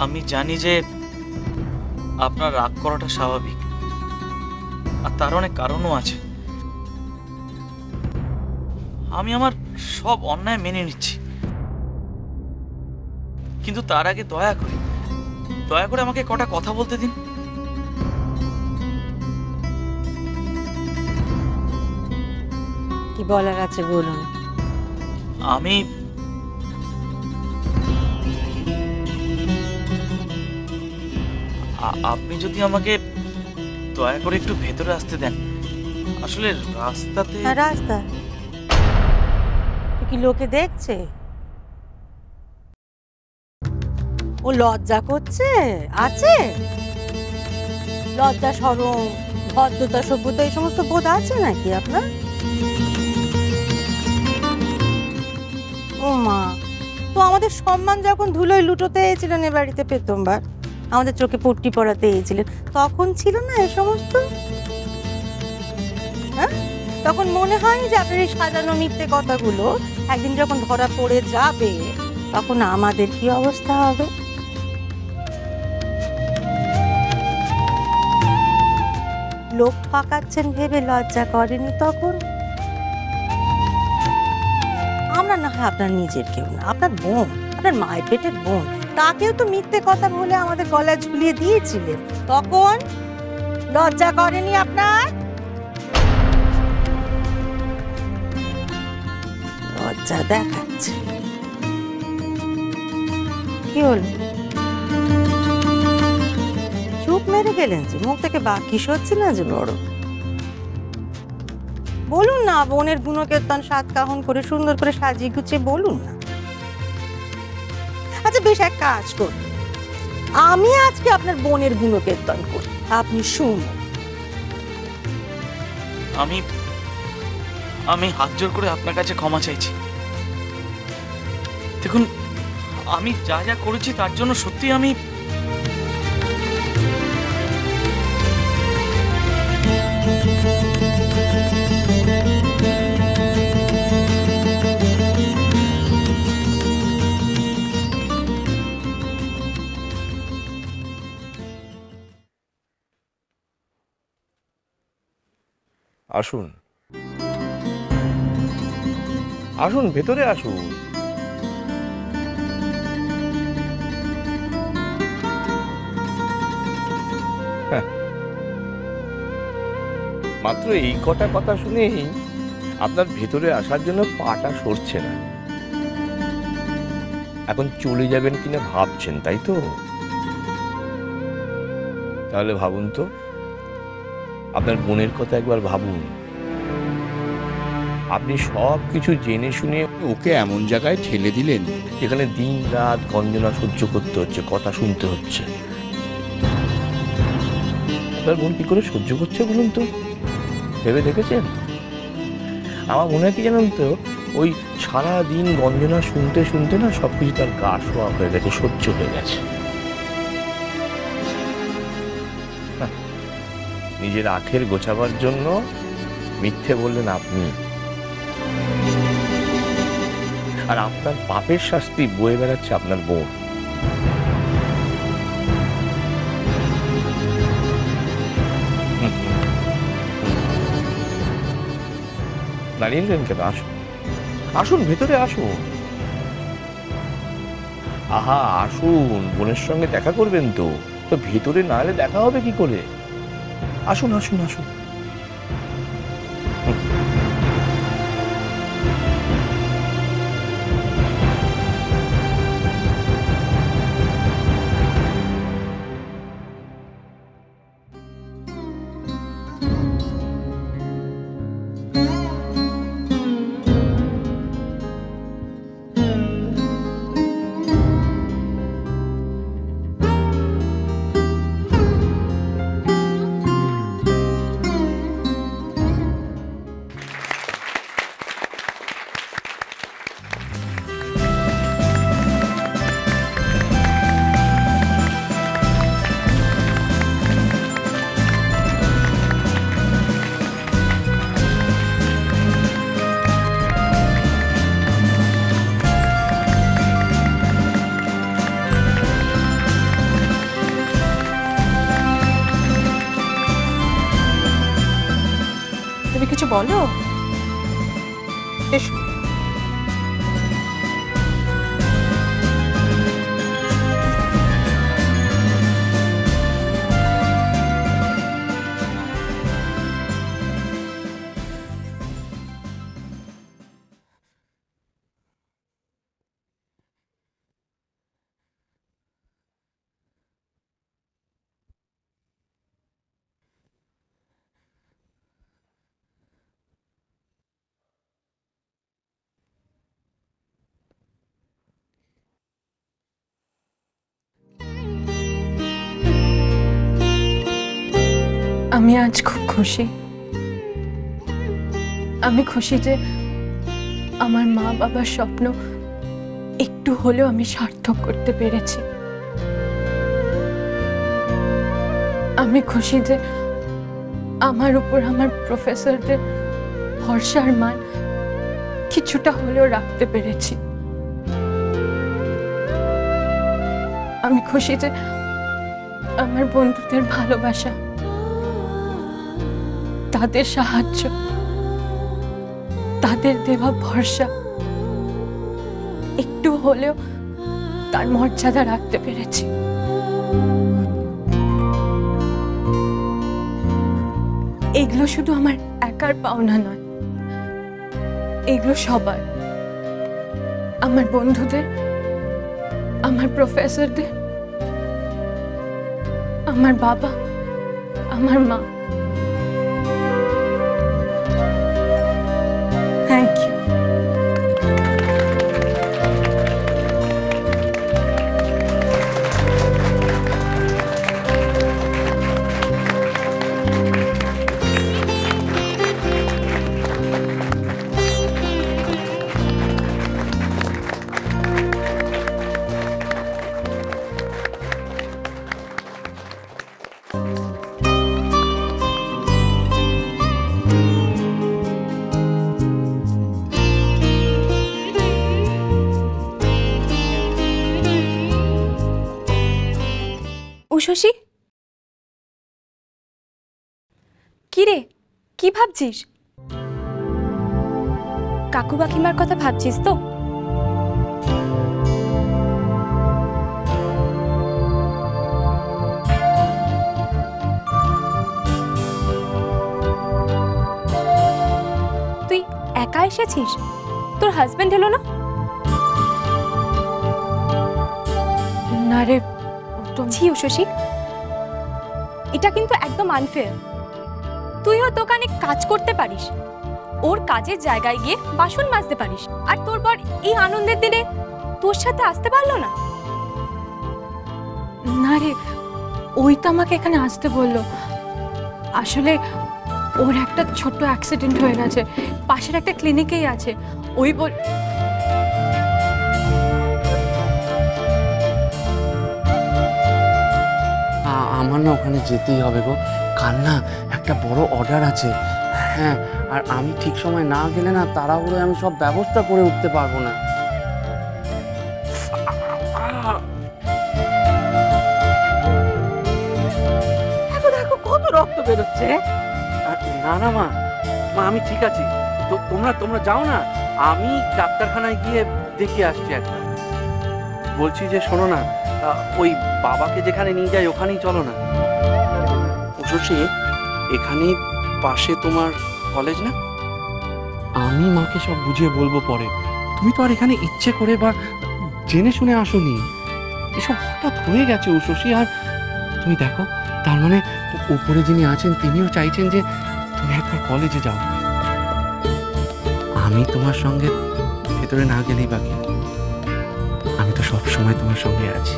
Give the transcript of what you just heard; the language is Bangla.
আমি জানি যে আপনার রাগ করাটা স্বাভাবিক, আর তার অনেক কারণও আছে। আমি আমার সব অন্যায় মেনে নিচ্ছি, কিন্তু তার আগে দয়া করে আমাকে কটা কথা বলতে দিন। কি বলার আছে বলুন। আপনি যদি আমাকে দয়া করে একটু ভেতরে আসতে দেন। আসলে রাস্তাতে রাস্তা কি লোকে দেখছে? ও লজ্জা করছে আছে? লজ্জা শরম ভদ্রতা সভ্যতা এই সমস্ত বোধ আছে নাকি আপনার? ও মা, তো আমাদের সম্মান যখন ধুলোয় লুটোতে এসেছিলেন এ বাড়িতে প্রথমবার, আমাদের চোখে পট্টি পরাতে এসেছিলেন, তখন ছিল না এ সমস্ত? হ্যাঁ, তখন মনে হয়নি যে আপনার এই সাজানো মিথ্যে কথাগুলো একদিন যখন ধরা পড়ে যাবে তখন আমাদের কি অবস্থা হবে? লোক ঠকাচ্ছেন ভেবে লজ্জা করেনি তখন? আমরা না হয় আপনার নিজের কেউ না, আপনার বোন, আপনার মায়ের পেটের বোন, তাকেও তো মিথ্যে কথা বলে আমাদের গলায় ঝুলিয়ে দিয়েছিলেন, তখন লজ্জা করেনি আপনার? লজ্জা দেখাচ্ছে। কি হলো, চুপ মেরে গেলেন যে? মুখ থেকে বাকি সরছে না যে বড়? বলুন না, বোনের গুণকীর্তন সাত কাহন করে সুন্দর করে সাজিয়ে গুছিয়ে বলুন না। আচ্ছা বেশ, এক কাজ করুন, আমি আজকে আপনার বোনের গুণকীর্তন করি, আপনি শুনুন। আমি হাত জোর করে আপনার কাছে ক্ষমা চাইছি। দেখুন, আমি যা যা করেছি তার জন্য সত্যি আমি আসুন আসুন, ভেতরে আসুন। মাত্র এই কটা কথা শুনেই আপনার ভেতরে আসার জন্য পাটা সরছে না। এখন চলে যাবেন কিনা ভাবছেন, তাই তো? তাহলে ভাবুন তো, আপনার বোনের কথা একবার ভাবুন। আপনি সব কিছু জেনে শুনে ওকে এমন জায়গায় ঠেলে দিলেন যেখানে দিন রাত গঞ্জনা সহ্য করতে হচ্ছে, কথা শুনতে হচ্ছে। আপনার বোন কি করে সহ্য করছে বলুন তো? ভেবে দেখেছেন? আমার মনে হয় কি জানেন তো, ওই সারা দিন গঞ্জনা শুনতে শুনতে না সবকিছু তার গা শোয়া হয়ে গেছে, সহ্য হয়ে গেছে। নিজের আখের গোছাবার জন্য মিথ্যে বললেন আপনি, আর আপনার পাপের শাস্তি বয়ে বেড়াচ্ছে আপনার বোন। দাঁড়িয়ে নিলেন কেন? আসুন আসুন, ভেতরে আসুন। আহা আসুন, বোনের সঙ্গে দেখা করবেন তো ভেতরে না এলে দেখা হবে কি করে? আসুন আসুন আসুন। কিছু বলো। এসো। আমি আজ খুব খুশি। আমি খুশি যে আমার মা বাবার স্বপ্ন একটু হলেও আমি সার্থক করতে পেরেছি। আমি খুশি যে আমার উপর আমার প্রফেসরদের ভরসার মান কিছুটা হলেও রাখতে পেরেছি। আমি খুশি যে আমার বন্ধুদের ভালোবাসা, তাদের সাহায্য, তাদের দেওয়া ভরসা একটু হলেও তার মর্যাদা রাখতে পেরেছি। এগুলো শুধু আমার একার পাওনা নয়, এগুলো সবার, আমার বন্ধুদের, আমার প্রফেসরদের, আমার বাবা, আমার মা। Thank you. উষসী, কি রে, কি ভাবছিস? কাকু কাকিমার কথা ভাবছিস তো? তুই একা এসেছিস? তোর হাজবেন্ড এলো না? না রে, ছি উষসী, এটা কিন্তু একদম আনফেয়ার। তুইও দোকানে কাজ করতে পারিস, ওর কাজের জায়গায় গিয়ে বাসন মাজতে পারিস, আর তোর পর এই আনন্দের দিনে তোর সাথে আসতে পারলো না? না রে, ওই তো আমাকে এখানে আসতে বললো। আসলে ওর একটা ছোট্ট অ্যাক্সিডেন্ট হয়ে গেছে, পাশের একটা ক্লিনিকেই আছে। ওই বল আমার না ওখানে যেতেই হবে গো, কাল না একটা বড় অর্ডার আছে। হ্যাঁ, আর আমি ঠিক সময় না গেলে না তাড়াহুড়োয় আমি সব ব্যবস্থা করে উঠতে পারবো না। দেখো দেখো কত রক্ত বেরোচ্ছে। না না মা, মা আমি ঠিক আছি তো, তোমরা যাও না, আমি ডাক্তারখানায় গিয়ে দেখে আসছি একটা। বলছি যে শোনো না, ওই বাবাকে যেখানে নিয়ে যাই ওখানেই চলো না। উষসী, এখানেই পাশে তোমার কলেজ না? আমি মাকে সব বুঝিয়ে বলবো পরে। তুমি তো আর এখানে ইচ্ছে করে বা জেনে শুনে আসোনি, এসব হঠাৎ হয়ে গেছে উষসী। আর তুমি দেখো, তার মানে উপরে যিনি আছেন তিনিও চাইছেন যে তুমি একবার কলেজে যাও। আমি তোমার সঙ্গে ভেতরে না গেলেই বাকি, আমি তো সব সময় তোমার সঙ্গে আছি।